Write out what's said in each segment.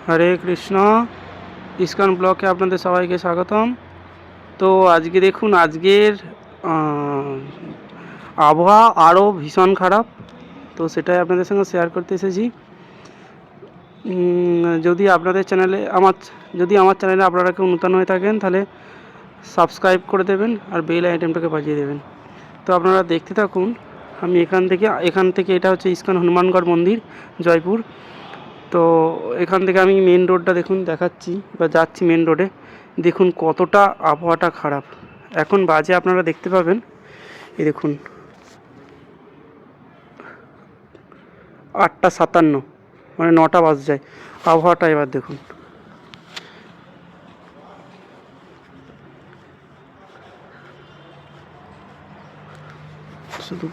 হরে Krishna. ISKCON ব্লকে আপনাদের সবাইকে স্বাগতম। তো আজকে দেখুন, আজকের আবহাওয়া আরও ভীষণ খারাপ, তো সেটাই আপনাদের সঙ্গে শেয়ার করতে এসেছি। যদি আপনাদের চ্যানেলে যদি আমার চ্যানেলে আপনারা কেউ নতুন হয়ে থাকেন তাহলে সাবস্ক্রাইব করে দেবেন আর বেল আইটেমটাকে বাজিয়ে দেবেন। তো আপনারা দেখতে থাকুন। আমি এখান থেকে এটা হচ্ছে ইস্কন হনুমানগড় মন্দির, জয়পুর। তো এখান থেকে আমি মেন রোডটা দেখাচ্ছি বা যাচ্ছি মেন রোডে। দেখুন কতটা আবহাওয়াটা খারাপ। এখন বাজে আপনারা দেখতে পাবেন, এই দেখুন 8:57, মানে 9টা বাজ যায়। আবহাওয়াটা এবার দেখুন। শুধু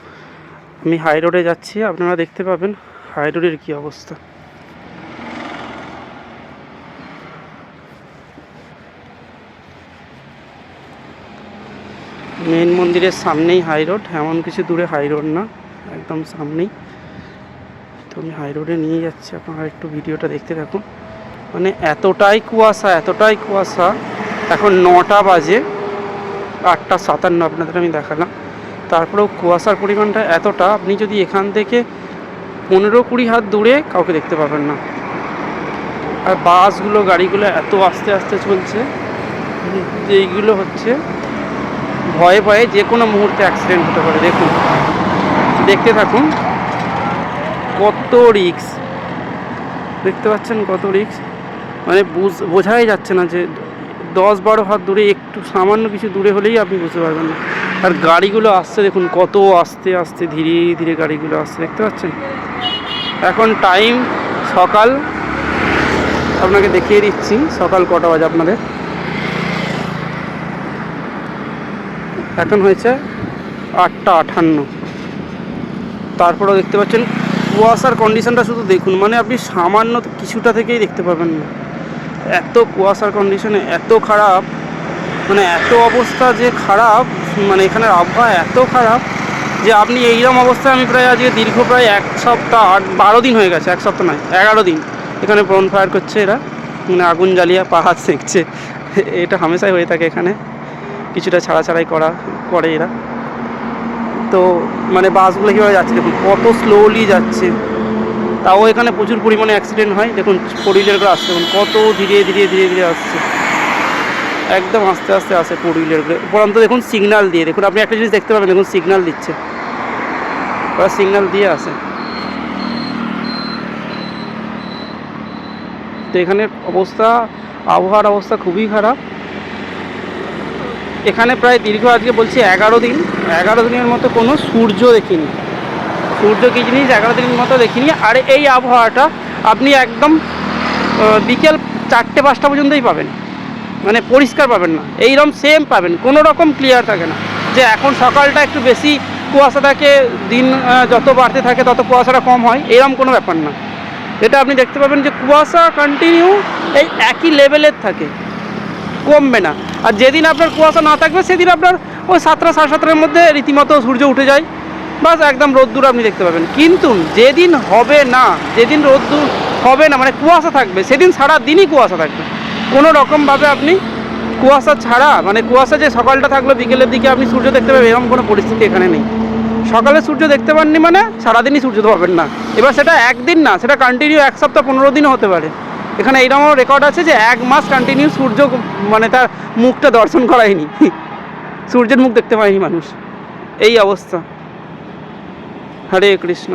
আমি হাই রোডে যাচ্ছি, আপনারা দেখতে পাবেন হাই রোডের কী অবস্থা। মেন মন্দিরের সামনেই হাই রোড, এমন কিছু দূরে হাই রোড না, একদম সামনেই। তো আমি হাই রোডে নিয়ে যাচ্ছি, আপনারা একটু ভিডিওটা দেখতে থাকুন। মানে এতটাই কুয়াশা। এখন 9টা বাজে, 8:57 আপনাদের আমি দেখালাম। তারপরেও কুয়াশার পরিমাণটা এতটা, আপনি যদি এখান থেকে 15-20 হাত দূরে কাউকে দেখতে পাবেন না। আর বাসগুলো, গাড়িগুলো এত আস্তে আস্তে চলছে যে এইগুলো হচ্ছে ভয়ে যে কোনো মুহূর্তে অ্যাক্সিডেন্ট হতে পারে। দেখুন, দেখতে থাকুন, কত রিস্ক দেখতে পাচ্ছেন, কত রিস্ক। মানে বোঝাই যাচ্ছে না যে 10-12 হাত দূরে, একটু সামান্য কিছু দূরে হলেই আপনি বুঝতে পারবেন না। আর গাড়িগুলো আসছে দেখুন, কত আস্তে আস্তে ধীরে ধীরে গাড়িগুলো আসছে, দেখতে পাচ্ছেন। এখন টাইম সকাল, আপনাকে দেখিয়ে দিচ্ছি সকাল কটা বাজে আপনাদের। এখন হয়েছে 8:58। তারপরেও দেখতে পাচ্ছেন কুয়াশার কন্ডিশনটা শুধু দেখুন। মানে আপনি সামান্য কিছুটা থেকেই দেখতে পাবেন না, এত কুয়াশার কন্ডিশনে এত খারাপ, মানে এত অবস্থা যে খারাপ। মানে এখানের আবহাওয়া এত খারাপ যে আপনি এইরকম অবস্থায়, আমি প্রায় আজকে দীর্ঘ প্রায় 1 সপ্তাহ 12 দিন হয়ে গেছে, 1 সপ্তাহ নয় 11 দিন এখানে বন ফায়ার করছে এরা, মানে আগুন জ্বালিয়ে পাহাড় সেঁকছে। এটা হামেশাই হয়ে থাকে এখানে, কিছুটা ছাড়াই করে এরা। তো মানে বাসগুলো কীভাবে যাচ্ছে দেখুন, কত স্লোলি যাচ্ছে। তাও এখানে প্রচুর পরিমাণে অ্যাক্সিডেন্ট হয়। দেখুন 4 হুইলার করে আসছে, দেখুন কত ধীরে ধীরে আসছে, একদম আস্তে আস্তে আসে 4 হুইলার করে। উপরন্ত দেখুন সিগন্যাল দিয়ে, দেখুন আপনি একটা জিনিস দেখতে পাবেন, দেখুন সিগন্যাল দিচ্ছে, ওরা সিগন্যাল দিয়ে আসে। তো এখানে আবহাওয়ার অবস্থা খুবই খারাপ। এখানে প্রায় দীর্ঘ আজকে বলছি 11 দিনের মতো কোনো সূর্য দেখিনি। সূর্য কী জিনিস 11 দিনের মতো দেখিনি। আর এই আবহাওয়াটা আপনি একদম বিকেল 4টে-5টা পর্যন্তই পাবেন, মানে পরিষ্কার পাবেন না, এইরকম সেম পাবেন, কোনো রকম ক্লিয়ার থাকে না। যে এখন সকালটা একটু বেশি কুয়াশা থাকে, দিন যত বাড়তে থাকে তত কুয়াশাটা কম হয়, এরকম কোনো ব্যাপার না। এটা আপনি দেখতে পাবেন যে কুয়াশা কন্টিনিউ এই একই লেভেলের থাকে, কমবে না। আর যেদিন আপনার কুয়াশা না থাকবে সেদিন আপনার ওই 7টা-7:30-এর মধ্যে রীতিমতো সূর্য উঠে যায়, বাস একদম রোদ্দুর আপনি দেখতে পাবেন। কিন্তু যেদিন রোদ্দুর হবে না, মানে কুয়াশা থাকবে, সেদিন সারা দিনই কুয়াশা থাকবে। কোনো রকমভাবে আপনি কুয়াশা ছাড়া, মানে কুয়াশা যে সকালটা থাকলো বিকেলের দিকে আপনি সূর্য দেখতে পাবেন, এরকম কোনো পরিস্থিতি এখানে নেই। সকালে সূর্য দেখতে পাননি মানে সারাদিনই সূর্য পাবেন না। এবার সেটা একদিন না, সেটা কন্টিনিউ 1 সপ্তাহ 15 দিনও হতে পারে। এখানে এইরকম রেকর্ড আছে যে 1 মাস কন্টিনিউ সূর্য, মানে তার মুখটা দর্শন করায়নি, সূর্যের মুখ দেখতে পায়নি মানুষ, এই অবস্থা। হরে কৃষ্ণ।